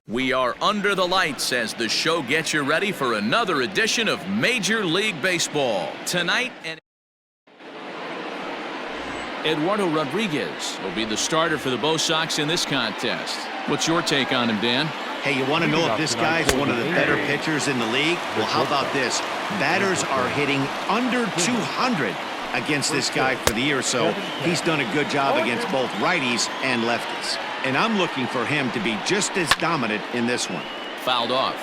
We are under the lights as the show gets you ready for another edition of Major League Baseball. Tonight, Eduardo Rodriguez will be the starter for the Bo Sox in this contest. What's your take on him, Dan? Hey, you want to know if this guy's one of the better pitchers in the league? Well, how about this? Batters are hitting under 200 against this guy for the year, so he's done a good job against both righties and lefties. And I'm looking for him to be just as dominant in this one. Fouled off.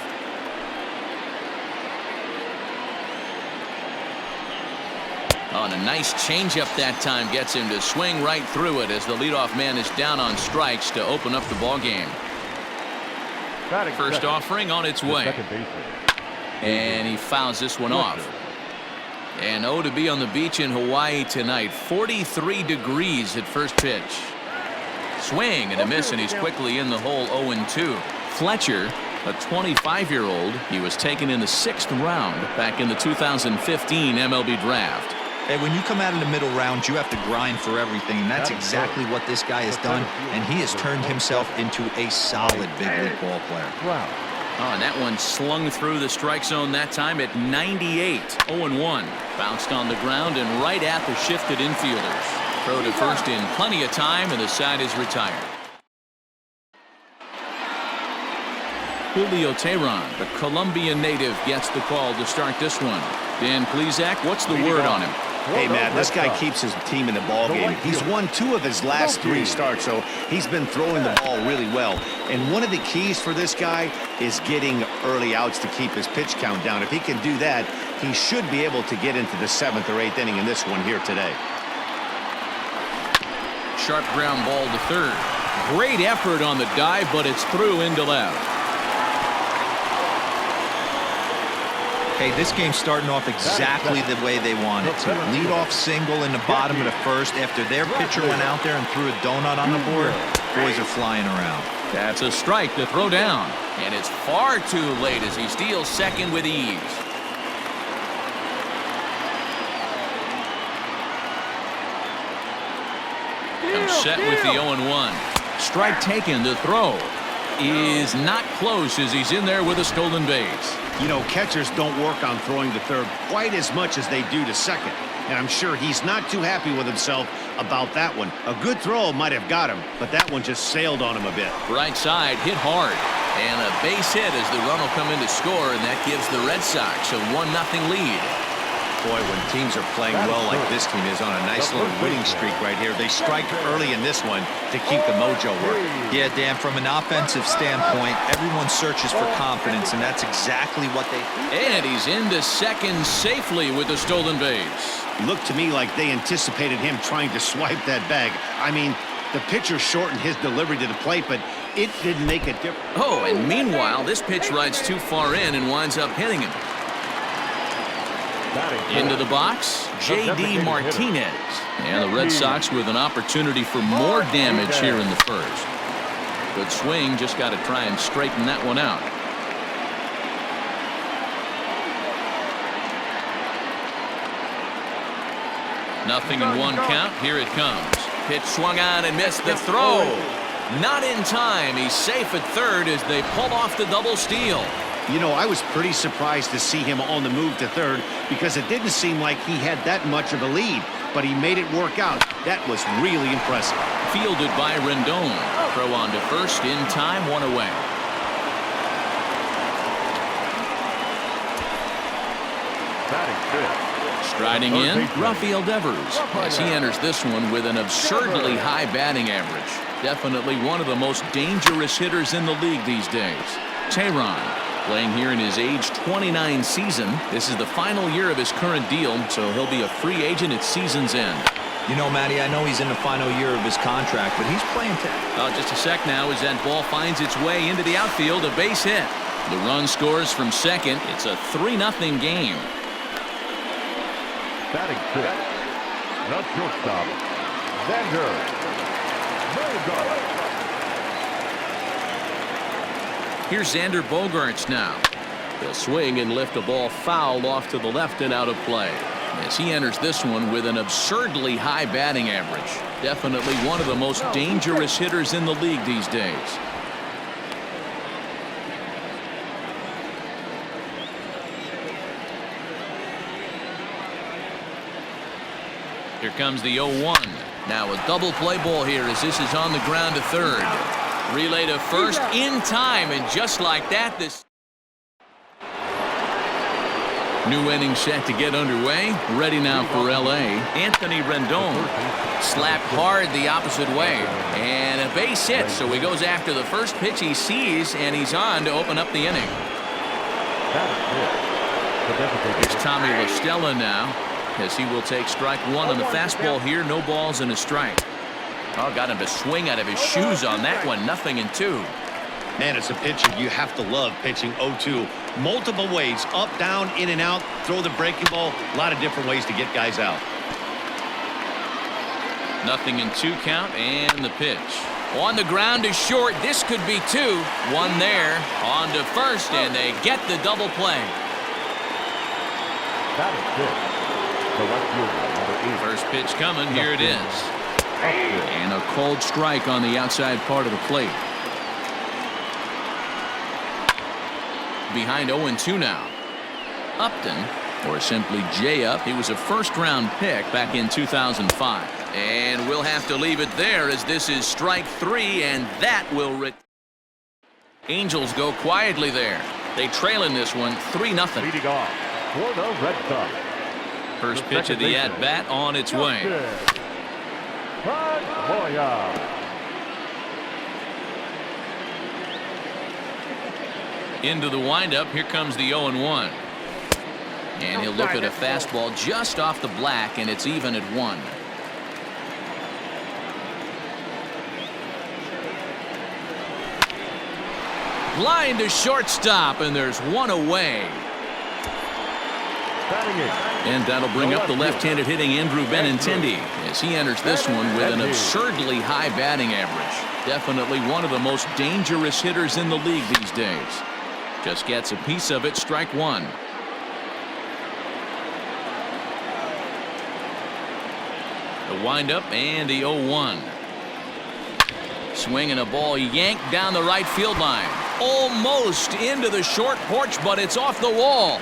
Oh, and a nice changeup that time gets him to swing right through it as the leadoff man is down on strikes to open up the ball game. First offering on its way. And he fouls this one off. And oh, to be on the beach in Hawaii tonight. 43 degrees at first pitch. Swing and a miss, and he's quickly in the hole. 0-2. Fletcher, a 25-year-old, he was taken in the 6th round back in the 2015 MLB draft. Hey, when you come out of the middle round, you have to grind for everything, and that's exactly what this guy has done, and he has turned himself into a solid big league ball player. Oh, and that one slung through the strike zone that time at 98. 0-1. Bounced on the ground and right at the shifted infielders. Throw to first in plenty of time, and the side is retired. Julio Teheran, the Colombian native, gets the call to start this one. Dan Plesac, what's the word on him? Hey, Matt, this guy keeps his team in the ball game. He's won 2 of his last 3 starts, so he's been throwing the ball really well. And one of the keys for this guy is getting early outs to keep his pitch count down. If he can do that, he should be able to get into the 7th or 8th inning in this one here today. Sharp ground ball to third. Great effort on the dive, but it's through into left. Hey, this game's starting off exactly the way they want it to. Lead-off single in the bottom of the first after their pitcher went out there and threw a donut on the board. Boys are flying around. That's a strike to throw down. And it's far too late as he steals second with ease. Comes set with the 0-1. Strike taken. The throw is not close as he's in there with a stolen base. You know, catchers don't work on throwing to third quite as much as they do to second. And I'm sure he's not too happy with himself about that one. A good throw might have got him, but that one just sailed on him a bit. Right side, hit hard. And a base hit as the run will come in to score, and that gives the Red Sox a 1-0 lead. Boy, when teams are playing well like this team is on a nice little winning streak right here, they strike early in this one to keep the mojo working. Yeah, Dan, from an offensive standpoint, everyone searches for confidence, and that's exactly what they do. And he's into second safely with the stolen base. Looked to me like they anticipated him trying to swipe that bag. I mean, the pitcher shortened his delivery to the plate, but it didn't make a difference. Oh, and meanwhile, this pitch rides too far in and winds up hitting him. Into the box, J.D. Martinez. And the Red Sox with an opportunity for more damage here in the first. Good swing, just got to try and straighten that one out. Nothing in one count. Here it comes. Pitch swung on and missed the throw. Not in time. He's safe at third as they pull off the double steal. You know, I was pretty surprised to see him on the move to third because it didn't seem like he had that much of a lead, but he made it work out. That was really impressive. Fielded by Rendon. Throw on to first in time, 1 away. Striding in, Rafael Devers as he enters this one with an absurdly high batting average. Definitely one of the most dangerous hitters in the league these days. Teheran playing here in his age 29 season. This is the final year of his current deal, so he'll be a free agent at season's end. You know, Matty, I know he's in the final year of his contract, but he's playing just a sec now as that ball finds its way into the outfield, a base hit. The run scores from second. It's a 3-0 game. Batting fifth, the shortstop, Xander Bogaerts. Here's Xander Bogaerts now. He'll swing and lift a ball fouled off to the left and out of play. As he enters this one with an absurdly high batting average. Definitely one of the most dangerous hitters in the league these days. Here comes the 0-1. Now a double play ball here as this is on the ground to third. Relay to first in time, and just like that, this new inning set to get underway. Ready now for L.A. Anthony Rendon slapped hard the opposite way, and a base hit, so he goes after the first pitch he sees, and he's on to open up the inning. It's Tommy La Stella now, as he will take strike one on the fastball here. No balls and a strike. Oh, got him to swing out of his shoes on that one. 0-2. Man, as a pitcher, you have to love pitching 0-2. Multiple ways, up, down, in and out, throw the breaking ball. A lot of different ways to get guys out. 0-2 count, and the pitch. On the ground is short. This could be two. One there. On to first, and they get the double play. That is good. The left fielder, number 8. First pitch coming. Here it is. And a cold strike on the outside part of the plate. Behind 0-2 now. Upton, or simply J-Up, he was a first-round pick back in 2005. And we'll have to leave it there as this is strike 3, and that will Angels go quietly there. They trail in this one 3-0. Leading off for the Red Sox. First pitch of the at-bat on its way. Into the windup. Here comes the 0-1. And he'll look at a fastball just off the black, and it's even at 1. Line to shortstop, and there's one away. And that'll bring up the left-handed hitting Andrew Benintendi as he enters this one with an absurdly high batting average. Definitely one of the most dangerous hitters in the league these days. Just gets a piece of it. Strike one. The windup and the 0-1. Swinging a ball yanked down the right field line. Almost into the short porch, but it's off the wall.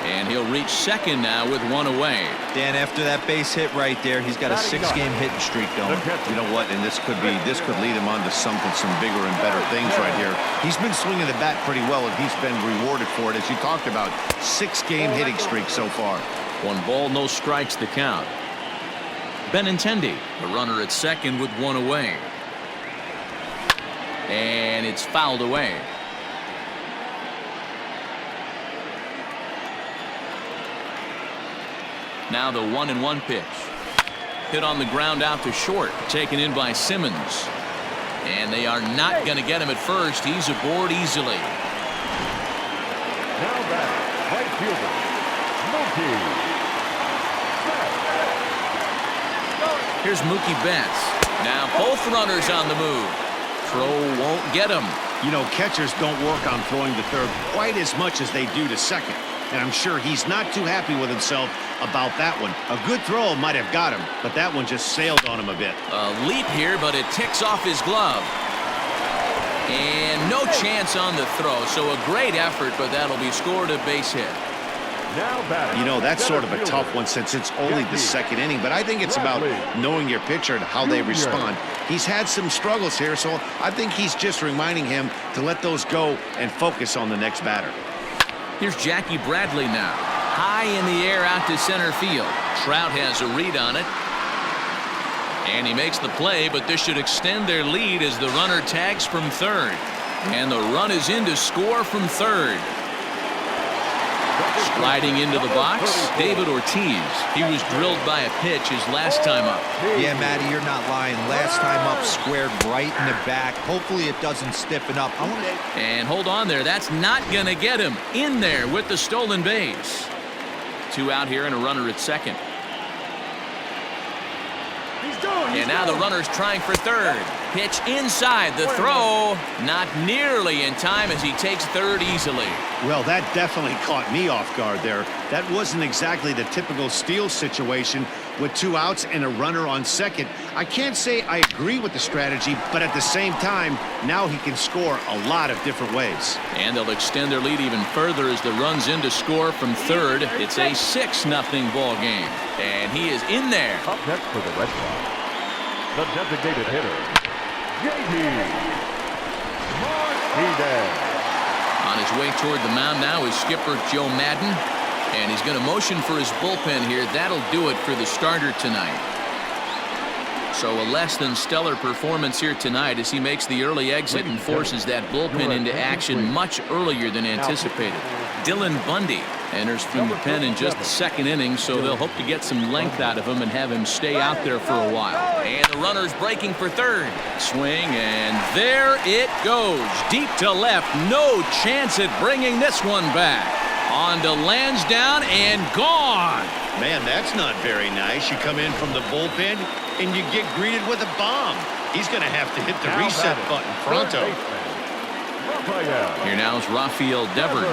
And he'll reach second now with one away. Dan, after that base hit right there, he's got a 6-game hitting streak going. You know what? And this could lead him on to some bigger and better things right here. He's been swinging the bat pretty well, and he's been rewarded for it, as you talked about. 6-game hitting streak so far. 1 ball, no strikes the count. Benintendi, the runner at second with one away. And it's fouled away. Now the 1-1 pitch. Hit on the ground out to short. Taken in by Simmons. And they are not going to get him at first. He's aboard easily. Now back, right fielder, Mookie. Here's Mookie Betts. Now both runners on the move. Throw won't get him. You know, catchers don't work on throwing to third quite as much as they do to second. And I'm sure he's not too happy with himself about that one. A good throw might have got him, but that one just sailed on him a bit. A leap here, but it ticks off his glove. And no chance on the throw, so a great effort, but that'll be scored a base hit. You know, that's sort of a tough one since it's only the second inning, but I think it's about knowing your pitcher and how they respond. He's had some struggles here, so I think he's just reminding him to let those go and focus on the next batter. Here's Jackie Bradley now. High in the air out to center field. Trout has a read on it. And he makes the play, but this should extend their lead as the runner tags from third. And the run is in to score from third. Sliding into the box, David Ortiz. He was drilled by a pitch his last time up. Yeah, Matty, you're not lying. Last time up, squared right in the back. Hopefully it doesn't stiffen up. And hold on there. That's not going to get him in there with the stolen base. 2 out here and a runner at second. And now the runner's trying for third. Pitch inside. The throw not nearly in time as he takes third easily. Well, that definitely caught me off guard there. That wasn't exactly the typical steal situation with 2 outs and a runner on second. I can't say I agree with the strategy, but at the same time, now he can score a lot of different ways. And they'll extend their lead even further as the run's in to score from third. It's a 6-0 ball game. And he is in there. Up next for the Red Sox, the designated hitter, J.D. Martinez. On his way toward the mound now is skipper Joe Madden. And he's going to motion for his bullpen here. That'll do it for the starter tonight. So a less than stellar performance here tonight as he makes the early exit and forces that bullpen into action much earlier than anticipated. Dylan Bundy enters from the pen in just the second inning, so they'll hope to get some length out of him and have him stay out there for a while. And the runner's breaking for third. Swing, and there it goes. Deep to left. No chance at bringing this one back. On to Lansdowne and gone. Man, that's not very nice. You come in from the bullpen and you get greeted with a bomb. He's going to have to hit the reset button pronto. Here now is Rafael Devers.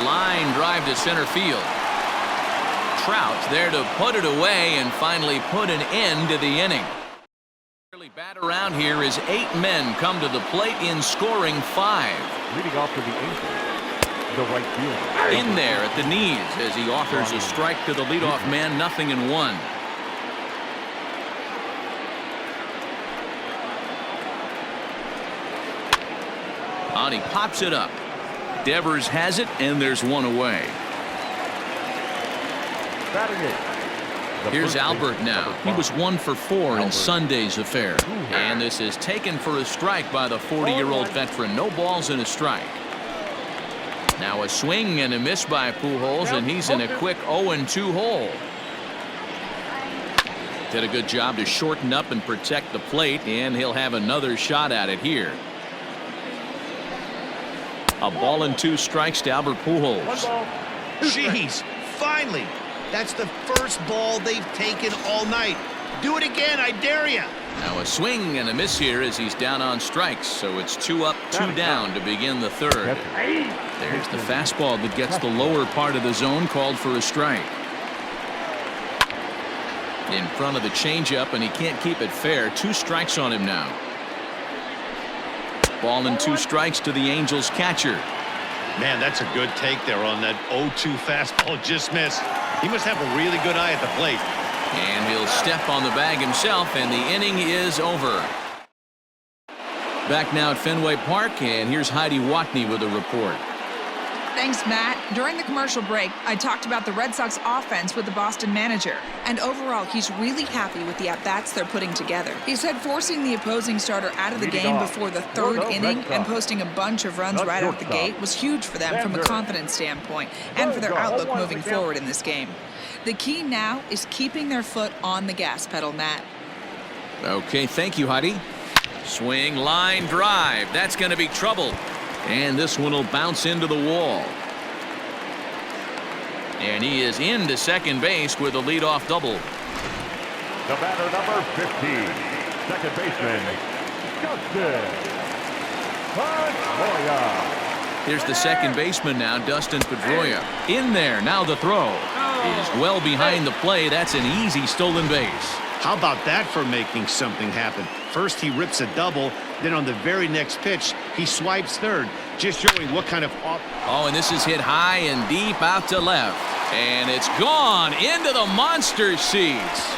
Line drive to center field. Trout there to put it away and finally put an end to the inning. Bat around here is 8 men come to the plate in scoring 5. Leading off to the Angels, the right fielder. In there at the knees as he offers a strike to the leadoff man, 0-1. And he pops it up. Devers has it, and there's one away. Here's Albert now. He was 1 for 4 in Sunday's affair. And this is taken for a strike by the 40-year-old veteran. No balls and a strike. Now a swing and a miss by Pujols, and he's in a quick 0-2 hole. Did a good job to shorten up and protect the plate, and he'll have another shot at it here. A ball and 2 strikes to Albert Pujols. Jeez, finally. That's the first ball they've taken all night. Do it again, I dare you. Now a swing and a miss here as he's down on strikes, so it's 2 up, 2 down to begin the third. There's the fastball that gets the lower part of the zone, called for a strike. In front of the changeup, and he can't keep it fair. 2 strikes on him now. Ball and 2 strikes to the Angels catcher. Man, that's a good take there on that 0-2 fastball just missed. He must have a really good eye at the plate. And he'll step on the bag himself, and the inning is over. Back now at Fenway Park, and here's Heidi Watney with a report. Thanks, Matt. During the commercial break, I talked about the Red Sox offense with the Boston manager. And overall, he's really happy with the at-bats they're putting together. He said forcing the opposing starter out of the game before the 3rd inning and posting a bunch of runs right out the gate was huge for them from a confidence standpoint and for their outlook moving forward in this game. The key now is keeping their foot on the gas pedal, Matt. Okay, thank you, Heidi. Swing, line drive. That's going to be trouble. And this one will bounce into the wall. And he is into second base with a leadoff double. The batter, number 15, second baseman, Dustin Pedroia. Here's the second baseman now, Dustin Pedroia. In there, now the throw. Is well behind the play. That's an easy stolen base. How about that for making something happen? First he rips a double, then on the very next pitch he swipes third, just showing what kind of Oh, and this is hit high and deep out to left, and it's gone into the monster seats.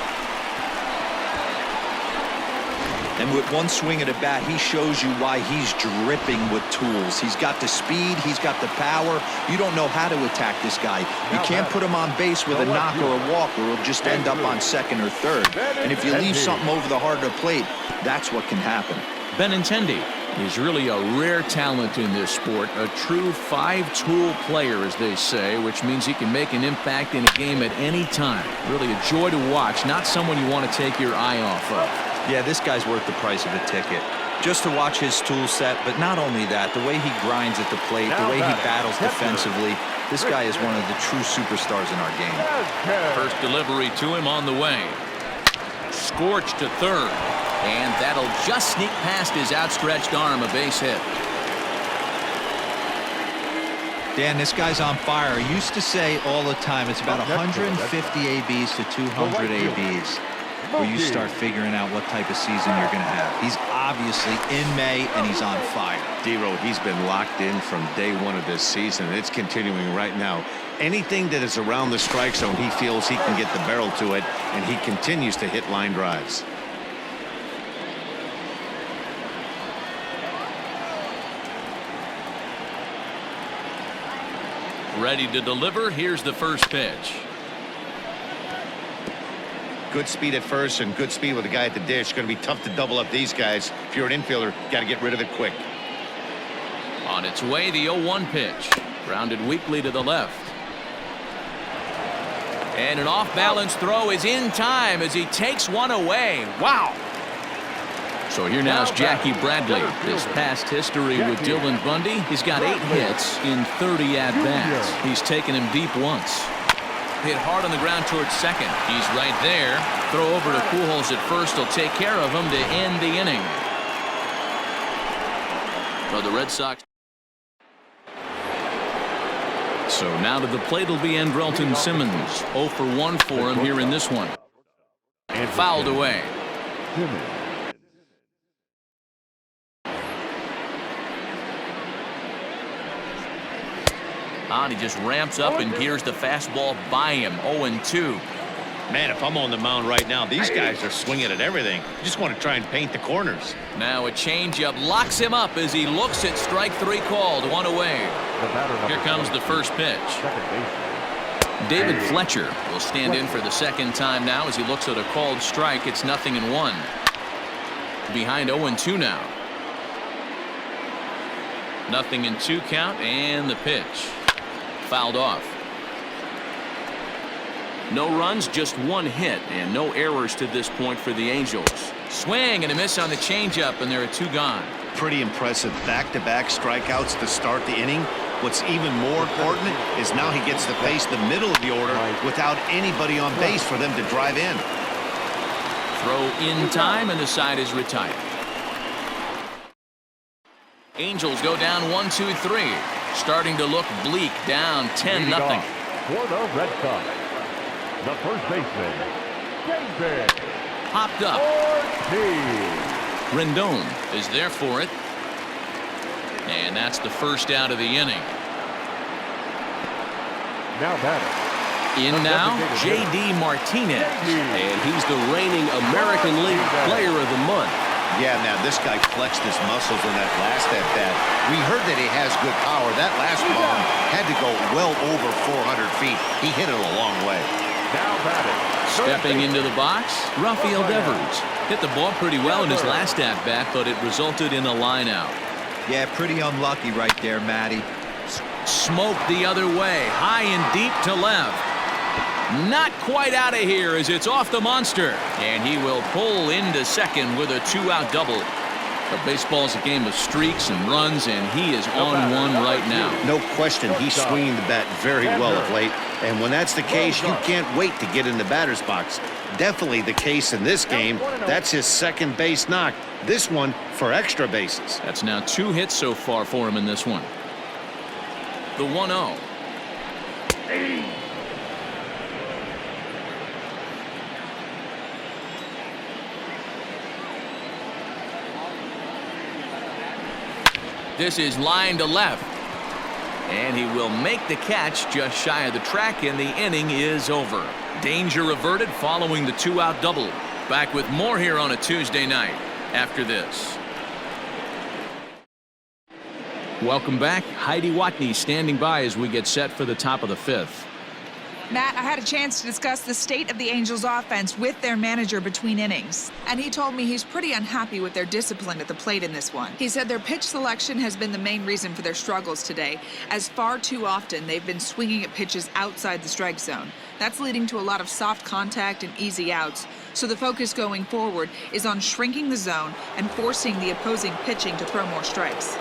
And with one swing at a bat, he shows you why he's dripping with tools. He's got the speed, he's got the power. You don't know how to attack this guy. You can't put him on base with a knock or a walk, or he'll just end up on second or third. And if you leave something over the heart of the plate, that's what can happen. Benintendi is really a rare talent in this sport, a true 5-tool player, as they say, which means he can make an impact in a game at any time. Really a joy to watch, not someone you want to take your eye off of. Yeah, this guy's worth the price of a ticket. Just to watch his tool set, but not only that, the way he grinds at the plate, the way he battles defensively, this guy is one of the true superstars in our game. First delivery to him on the way. Scorched to third. And that'll just sneak past his outstretched arm, a base hit. Dan, this guy's on fire. I used to say all the time, it's about 150 ABs to 200 ABs where you start figuring out what type of season you're going to have. He's obviously in May, and he's on fire. D-Row, he's been locked in from day one of this season. It's continuing right now. Anything that is around the strike zone, he feels he can get the barrel to it, and he continues to hit line drives. Ready to deliver. Here's the first pitch. Good speed at first and good speed with the guy at the dish. Going to be tough to double up these guys. If you're an infielder, got to get rid of it quick. On its way, the 0-1 pitch. Grounded weakly to the left. And an off-balance throw is in time as he takes one away. Wow. So here now is Jackie Bradley. His past history with Dylan Bundy, he's got 8 hits in 30 at-bats. He's taken him deep once. Hit hard on the ground towards second. He's right there. Throw over to Pujols at first will take care of him to end the inning. So the Red Sox. So now to the plate will be Andrelton Simmons. 0 for 1 for him here in this one. Fouled away. He just ramps up and gears the fastball by him. 0-2. Man, if I'm on the mound right now, these guys are swinging at everything. Just want to try and paint the corners. Now a changeup locks him up as he looks at strike 3 called. 1 away. Here comes the first pitch. David Fletcher will stand in for the second time now as he looks at a called strike. It's 0-1. Behind 0-2 now. 0-2 count and the pitch. Fouled off. No runs, just 1 hit, and no errors to this point for the Angels. Swing and a miss on the changeup, and there are 2 gone. Pretty impressive back-to-back strikeouts to start the inning. What's even more important is now he gets to face the middle of the order without anybody on base for them to drive in. Throw in time, and the side is retired. Angels go down 1-2-3. Starting to look bleak, down 10-0. For the Red Sox, the first baseman, David. Popped up. Rendon is there for it. And that's the first out of the inning. Now batting. In now, J.D. Martinez. And he's the reigning American League Player of the Month. Yeah, now this guy flexed his muscles in that last at-bat. We heard that he has good power. That last bomb had to go well over 400 feet. He hit it a long way. Now batting. Stepping into the box, Rafael Devers. Hit the ball pretty well in his last at-bat, but it resulted in a line out. Yeah, pretty unlucky right there, Matty. Smoked the other way, high and deep to left. Not quite out of here as it's off the monster. And he will pull into second with a 2-out double. But baseball's a game of streaks and runs, and he is on one right now. No question, he's swinging the bat very well of late. And when that's the case, you can't wait to get in the batter's box. Definitely the case in this game. That's his second base knock. This one for extra bases. That's now 2 hits so far for him in this one. The 1-0. This is line to left. And he will make the catch just shy of the track, and the inning is over. Danger averted following the 2-out double. Back with more here on a Tuesday night after this. Welcome back. Heidi Watney standing by as we get set for the top of the 5th. Matt, I had a chance to discuss the state of the Angels offense with their manager between innings, and he told me he's pretty unhappy with their discipline at the plate in this one. He said their pitch selection has been the main reason for their struggles today, as far too often they've been swinging at pitches outside the strike zone. That's leading to a lot of soft contact and easy outs, so the focus going forward is on shrinking the zone and forcing the opposing pitching to throw more strikes.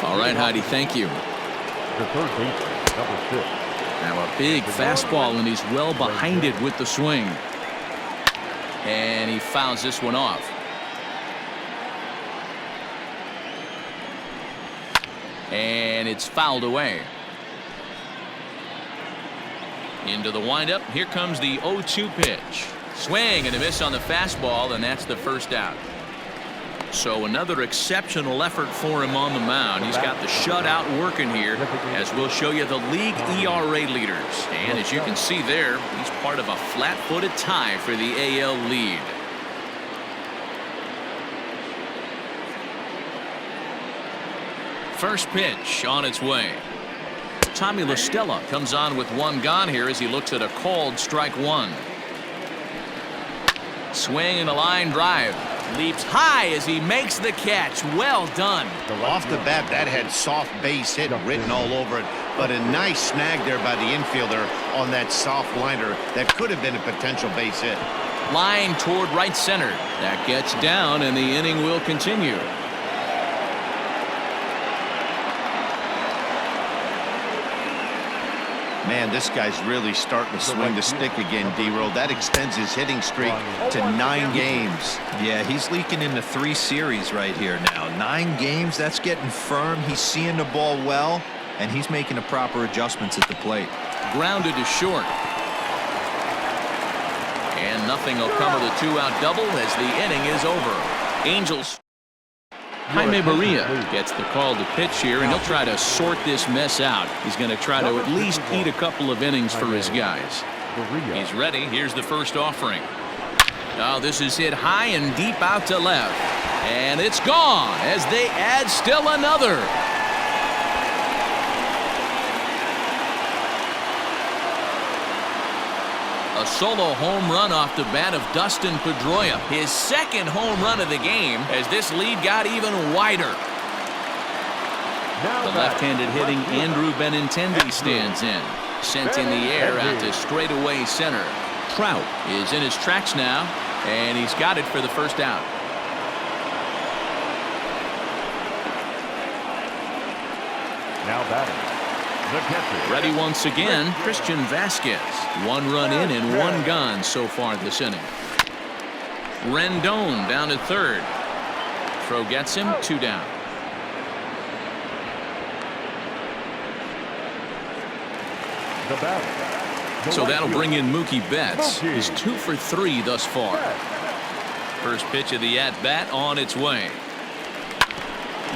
All right, Heidi, thank you. The third baseman, number 6. Now a big fastball, and he's well behind it with the swing. And he fouls this one off. And it's fouled away. Into the windup. Here comes the 0-2 pitch. Swing and a miss on the fastball, and that's the first out. So another exceptional effort for him on the mound. He's got the shutout working here, as we'll show you the league ERA leaders. And as you can see there, he's part of a flat-footed tie for the AL lead. First pitch on its way. Tommy La Stella comes on with one gone here as he looks at a called strike one. Swing and a line drive. Leaps high as he makes the catch. Well done. Off the bat, that had soft base hit written all over it, but a nice snag there by the infielder on that soft liner that could have been a potential base hit. Line toward right center. That gets down, and the inning will continue. Man, this guy's really starting to swing the stick again, D-Roll. That extends his hitting streak to 9 games. Yeah, he's leaking into 3 series right here now. 9 games, that's getting firm. He's seeing the ball well, and he's making the proper adjustments at the plate. Grounded to short. And nothing will come of the 2-out double as the inning is over. Angels. Jaime Maria gets the call to pitch here, and he'll try to sort this mess out. He's going to try to at least eat a couple of innings for his guys. He's ready. Here's the first offering. Oh, this is hit high and deep out to left. And it's gone as they add still another. A solo home run off the bat of Dustin Pedroia. His second home run of the game as this lead got even wider. The left-handed hitting Andrew Benintendi stands in. Sent in the air out to straightaway center. Trout is in his tracks now, and he's got it for the first out. Now batting. Ready once again, Christian Vasquez. 1 run in and 1 gone so far this inning. Rendon down to third. Throw gets him, 2 down. So that'll bring in Mookie Betts. He's 2 for 3 thus far. First pitch of the at-bat on its way.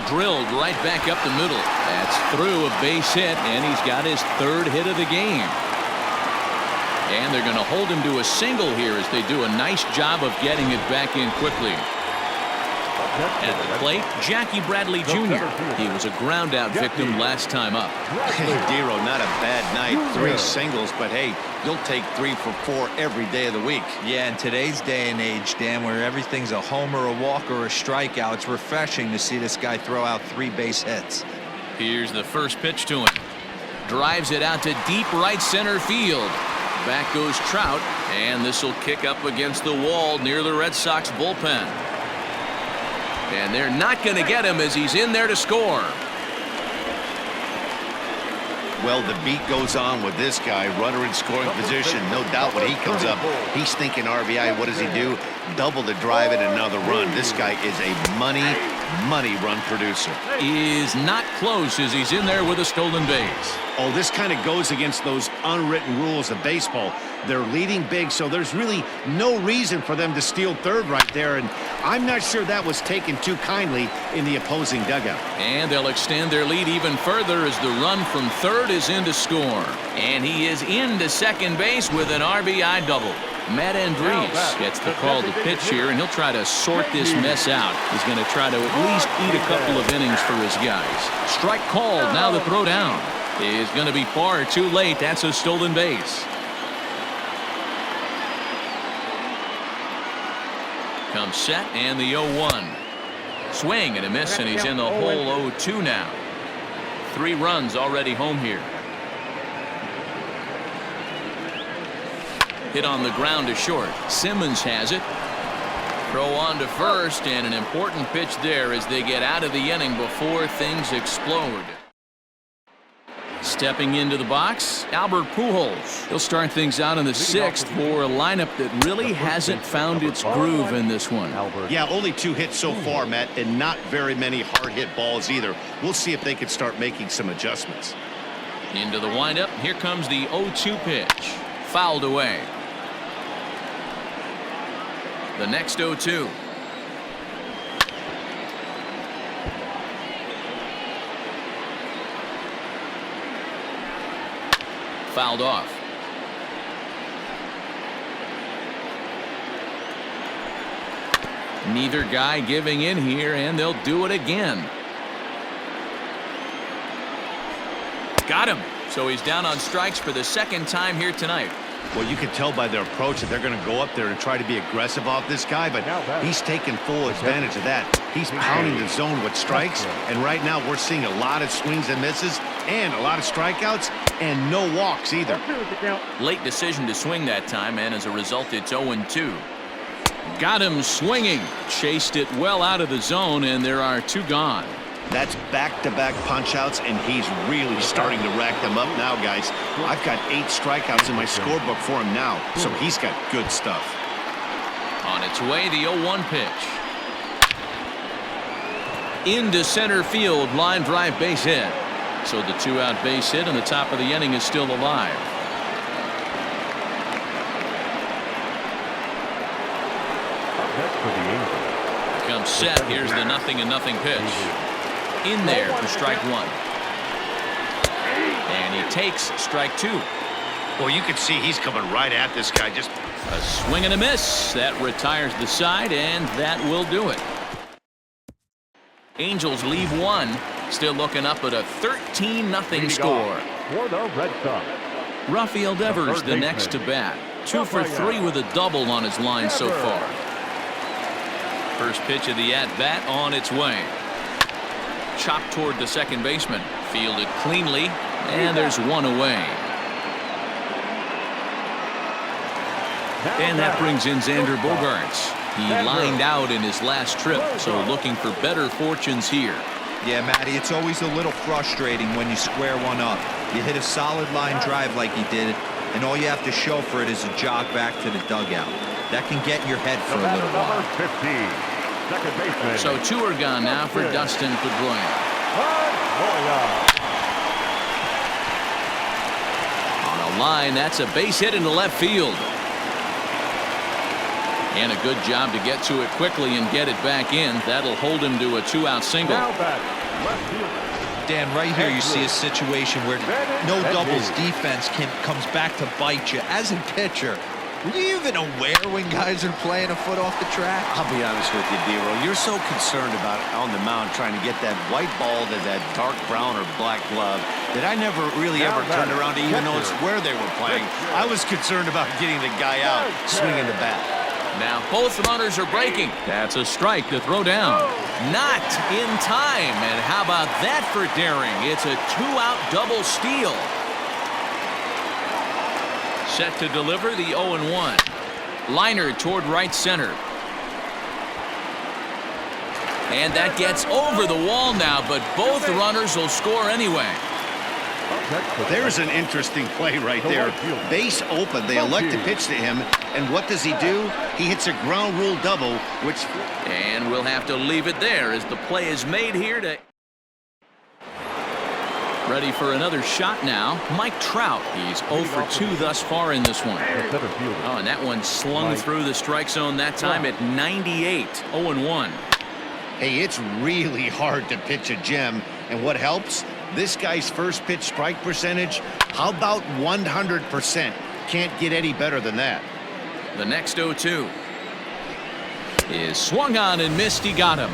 Drilled right back up the middle. That's through a base hit, and he's got his 3rd hit of the game. And they're going to hold him to a single here as they do a nice job of getting it back in quickly. At the plate, Jackie Bradley Jr. He was a ground-out victim last time up. D-Roll, not a bad night. 3 singles, but hey, you'll take 3 for 4 every day of the week. Yeah, in today's day and age, Dan, where everything's a homer, a walk, or a strikeout, it's refreshing to see this guy throw out 3 base hits. Here's the first pitch to him. Drives it out to deep right center field. Back goes Trout, and this will kick up against the wall near the Red Sox bullpen. And they're not going to get him as he's in there to score. Well, the beat goes on with this guy. Runner in scoring position. No doubt when he comes up, he's thinking RBI. What does he do? Double the drive and another run. This guy is a money run producer. Is not close as he's in there with a stolen base. Oh, this kind of goes against those unwritten rules of baseball. They're leading big, so there's really no reason for them to steal third right there, and I'm not sure that was taken too kindly in the opposing dugout. And they'll extend their lead even further as the run from third is in to score. And he is into second base with an RBI double. Matt Andriese gets the call to pitch here, and he'll try to sort this mess out. He's going to try to at least eat a couple of innings for his guys. Strike called. Now the throw down is going to be far too late. That's a stolen base. Comes set and the 0-1. Swing and a miss, and he's in the hole 0-2 now. 3 runs already home here. Hit on the ground to short. Simmons has it. Throw on to first, and an important pitch there as they get out of the inning before things explode. Stepping into the box, Albert Pujols. He'll start things out in the 6th for a lineup that really hasn't found its groove in this one. Yeah, only 2 hits so far, Matt, and not very many hard hit balls either. We'll see if they can start making some adjustments. Into the windup. Here comes the 0-2 pitch. Fouled away. The next 0-2. Fouled off. Neither guy giving in here, and they'll do it again. Got him. So he's down on strikes for the 2nd time here tonight. Well, you can tell by their approach that they're going to go up there and try to be aggressive off this guy, but he's taking full advantage of that. He's pounding the zone with strikes, and right now we're seeing a lot of swings and misses and a lot of strikeouts and no walks either. Late decision to swing that time, and as a result, it's 0-2. Got him swinging. Chased it well out of the zone, and there are 2 gone. That's back-to-back punch-outs, and he's really starting to rack them up now, guys. I've got 8 strikeouts in my scorebook for him now, so he's got good stuff. On its way, the 0-1 pitch. Into center field, line drive base hit. So the 2-out base hit and the top of the inning is still alive. Comes set. Here's the 0-0 pitch. In there for strike 1. And he takes strike 2. Well, you can see he's coming right at this guy. Just a swing and a miss. That retires the side, and that will do it. Angels leave 1. Still looking up at a 13-0 score. For the Red Sox. Rafael Devers the next to bat. 2 for 3 with a double on his line so far. First pitch of the at-bat on its way. Chopped toward the second baseman. Fielded cleanly, and there's 1 away. And that brings in Xander Bogaerts. He lined out in his last trip, so looking for better fortunes here. Yeah, Matty, it's always a little frustrating when you square one up. You hit a solid line drive like he did, and all you have to show for it is a jog back to the dugout. That can get in your head for a little while. 15, second baseman. So 2 are gone now for Dustin Pedroia. On a line, that's a base hit into left field. And a good job to get to it quickly and get it back in. That'll hold him to a 2-out single. Dan, right here you see a situation where no doubles defense comes back to bite you. As a pitcher, were you even aware when guys are playing a foot off the track? I'll be honest with you, D-Roll. You're so concerned about on the mound trying to get that white ball to that dark brown or black glove that I never really ever turned around to even notice where they were playing. I was concerned about getting the guy out, swinging the bat. Now both runners are breaking. That's a strike to throw down. Not in time. And how about that for daring? It's a 2-out double steal. Set to deliver the 0-1. Liner toward right center. And that gets over the wall now, but both runners will score anyway. There's an interesting play right there. Base open. They elect to pitch to him. And what does he do? He hits a ground rule double, which... And we'll have to leave it there as the play is made here to... Ready for another shot now. Mike Trout. He's 0 for 2 thus far in this one. Oh, and that one slung through the strike zone that time at 98. 0-1. Hey, it's really hard to pitch a gem. And what helps? This guy's first pitch strike percentage, how about 100%? Can't get any better than that. The next 0-2 is swung on and missed. He got him.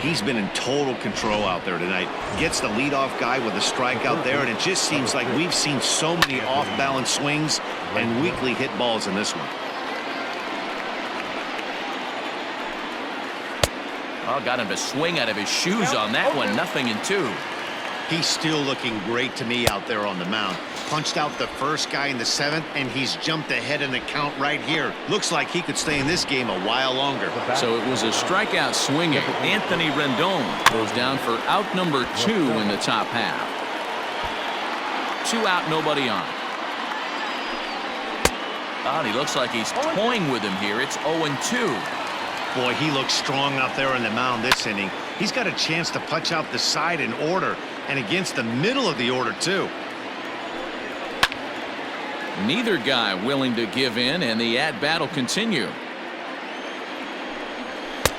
He's been in total control out there tonight. Gets the leadoff guy with a strikeout there, and it just seems like we've seen so many off-balance swings and weakly hit balls in this one. Oh, got him to swing out of his shoes on that one. 0-2. He's still looking great to me out there on the mound. Punched out the first guy in the 7th, and he's jumped ahead in the count right here. Looks like he could stay in this game a while longer. So it was a strikeout swinging. Anthony Rendon goes down for out number 2 in the top half. 2 out, nobody on. Oh, he looks like he's toying with him here. It's 0-2. Boy, he looks strong out there on the mound this inning. He's got a chance to punch out the side in order, and against the middle of the order, too. Neither guy willing to give in, and the at-bat will continue.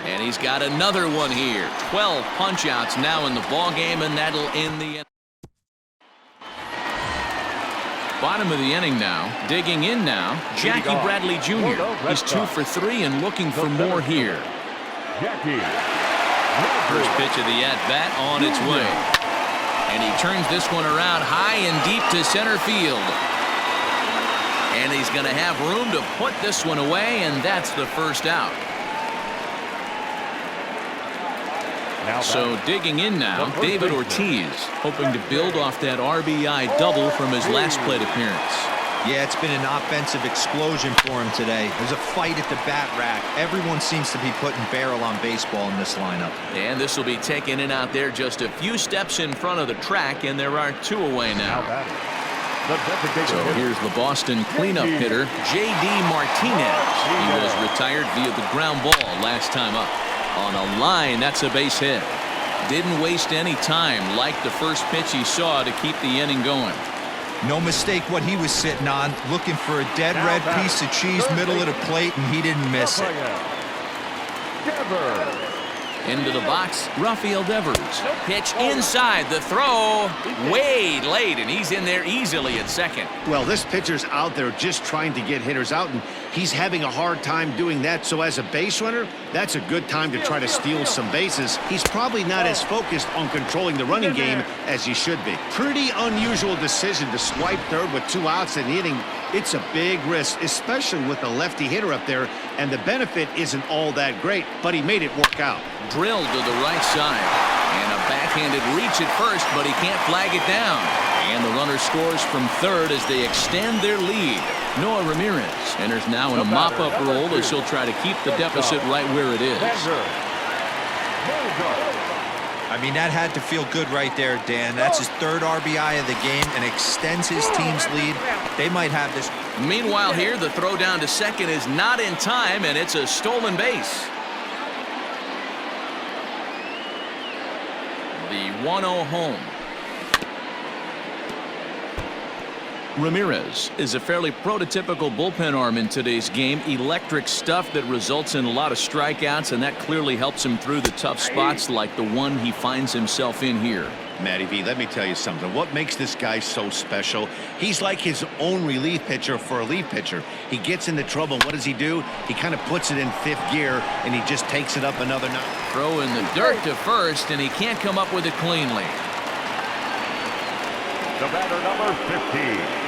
And he's got another one here. 12 punch-outs now in the ballgame, and that'll end the inning. Bottom of the inning now. Digging in now, Jackie Bradley Jr. He's 2 for 3 and looking for more here. First pitch of the at-bat on its way. And he turns this one around high and deep to center field. And he's going to have room to put this one away, and that's the first out. So digging in now, David Ortiz, hoping to build off that RBI double from his last plate appearance. Yeah, it's been an offensive explosion for him today. There's a fight at the bat rack. Everyone seems to be putting barrel on baseball in this lineup. And this will be taken in out there just a few steps in front of the track, and there are 2 away now. So here's the Boston cleanup hitter, J.D. Martinez. He was retired via the ground ball last time up. On a line, that's a base hit. Didn't waste any time, like the first pitch he saw, to keep the inning going. No mistake what he was sitting on, looking for a dead red piece of cheese middle of the plate, and he didn't miss it. Into the box, Rafael Devers. Pitch inside, the throw way late, and he's in there easily at second. Well, this pitcher's out there just trying to get hitters out, and he's having a hard time doing that. So as a base runner, that's a good time to try to steal some bases. He's probably not as focused on controlling the running game as he should be. Pretty unusual decision to swipe third with 2 outs in the inning. It's a big risk, especially with the lefty hitter up there, and the benefit isn't all that great, but he made it work out. Drilled to the right side, and a backhanded reach at first, but he can't flag it down. And the runner scores from third as they extend their lead. Noah Ramirez enters now in a mop-up role as he'll try to keep the deficit right where it is. I mean, that had to feel good right there, Dan. That's his 3rd RBI of the game and extends his team's lead. They might have this. Meanwhile here, the throw down to second is not in time, and it's a stolen base. The 1-0 home. Ramirez is a fairly prototypical bullpen arm in today's game. Electric stuff that results in a lot of strikeouts, and that clearly helps him through the tough spots like the one he finds himself in here. Matty V, let me tell you something. What makes this guy so special? He's like his own relief pitcher for a relief pitcher. He gets into trouble. What does he do? He kind of puts it in 5th gear, and he just takes it up another notch. Throw in the dirt to first, and he can't come up with it cleanly. The batter, number 15.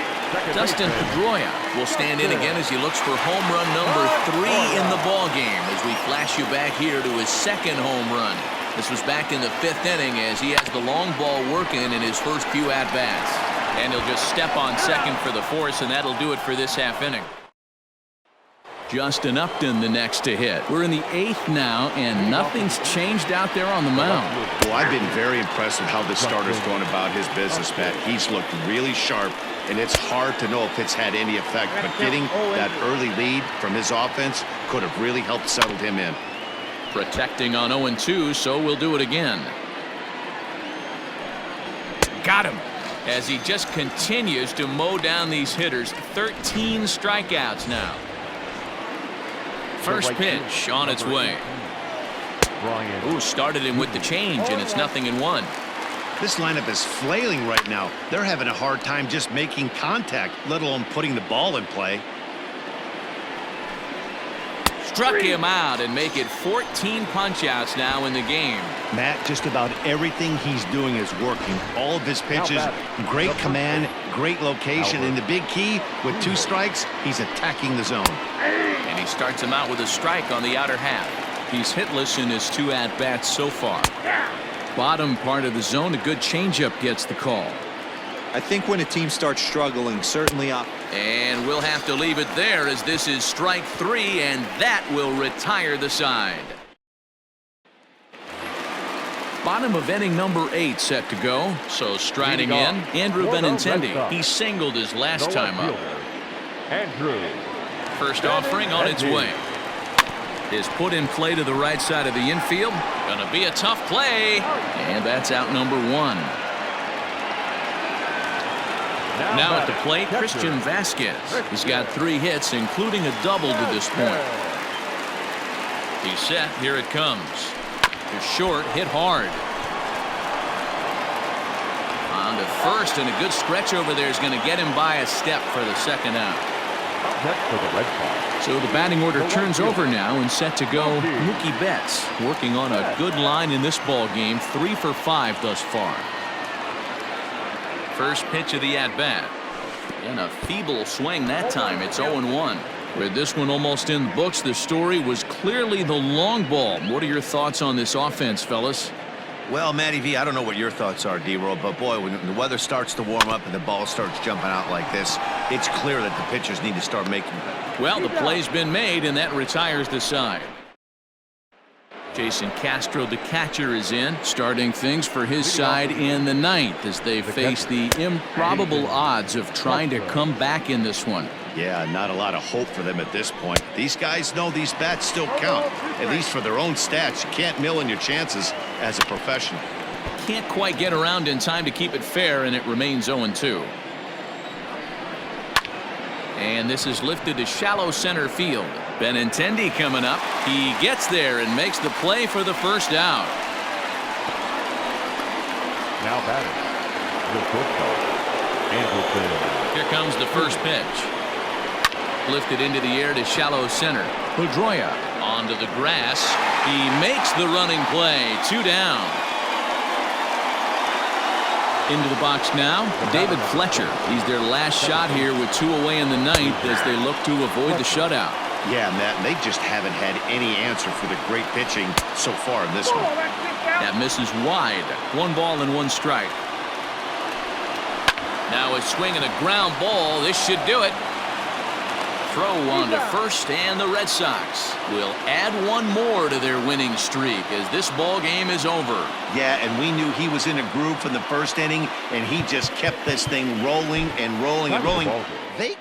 Dustin Pedroia will stand in again as he looks for home run number 3 in the ballgame as we flash you back here to his 2nd home run. This was back in the 5th inning as he has the long ball working in his first few at-bats. And he'll just step on second for the force, and that'll do it for this half inning. Justin Upton the next to hit. We're in the 8th now, and nothing's changed out there on the mound. Well, I've been very impressed with how this starter's going about his business, Matt. He's looked really sharp, and it's hard to know if it's had any effect, but getting that early lead from his offense could have really helped settle him in. Protecting on 0-2, so we'll do it again. Got him. As he just continues to mow down these hitters. 13 strikeouts now. First pitch on its way. Ooh, started him with the change, and it's 0-1. This lineup is flailing right now. They're having a hard time just making contact, let alone putting the ball in play. Struck him out and make it 14 punch-outs now in the game. Matt, just about everything he's doing is working. All of his pitches, great command, great location, and the big key, with 2 strikes, he's attacking the zone. And he starts him out with a strike on the outer half. He's hitless in his 2 at-bats so far. Bottom part of the zone, a good changeup gets the call. I think when a team starts struggling, certainly up. And we'll have to leave it there as this is strike 3, and that will retire the side. Bottom of inning number 8 set to go. So striding in, Andrew Benintendi. He singled his last time up. Andrew. First offering on its way. Is put in play to the right side of the infield. Gonna be a tough play. And that's out number 1. Now at the plate, Christian Vasquez. He's got 3 hits, including a double to this point. He's set. Here it comes. To short, hit hard. On to first, and a good stretch over there is going to get him by a step for the second out. So the batting order turns over now and set to go. Mookie Betts working on a good line in this ball game. 3 for 5 thus far. First pitch of the at-bat. And a feeble swing that time. It's 0-1. With this one almost in the books, the story was clearly the long ball. What are your thoughts on this offense, fellas? Well, Matty V, I don't know what your thoughts are, D-Roll, but boy, when the weather starts to warm up and the ball starts jumping out like this, it's clear that the pitchers need to start making them. Well, the play's been made, and that retires the side. Jason Castro, the catcher, is in, starting things for his side in the 9th as they face the improbable odds of trying to come back in this one. Yeah, not a lot of hope for them at this point. These guys know these bats still count, at least for their own stats. You can't mill in your chances as a professional. Can't quite get around in time to keep it fair, and it remains 0-2. And this is lifted to shallow center field. Benintendi coming up. He gets there and makes the play for the first out. Now batting, the shortstop, Andrew. Here comes the first pitch. Lifted into the air to shallow center. Pedroia onto the grass. He makes the running play. 2 down. Into the box now, David Fletcher. He's their last shot here with 2 away in the 9th as they look to avoid the shutout. Yeah, Matt, they just haven't had any answer for the great pitching so far in this one. That misses wide. 1 ball and 1 strike. Now a swing and a ground ball. This should do it. Throw on to first, and the Red Sox will add 1 more to their winning streak as this ball game is over. Yeah, and we knew he was in a groove from the first inning, and he just kept this thing rolling and rolling and rolling. They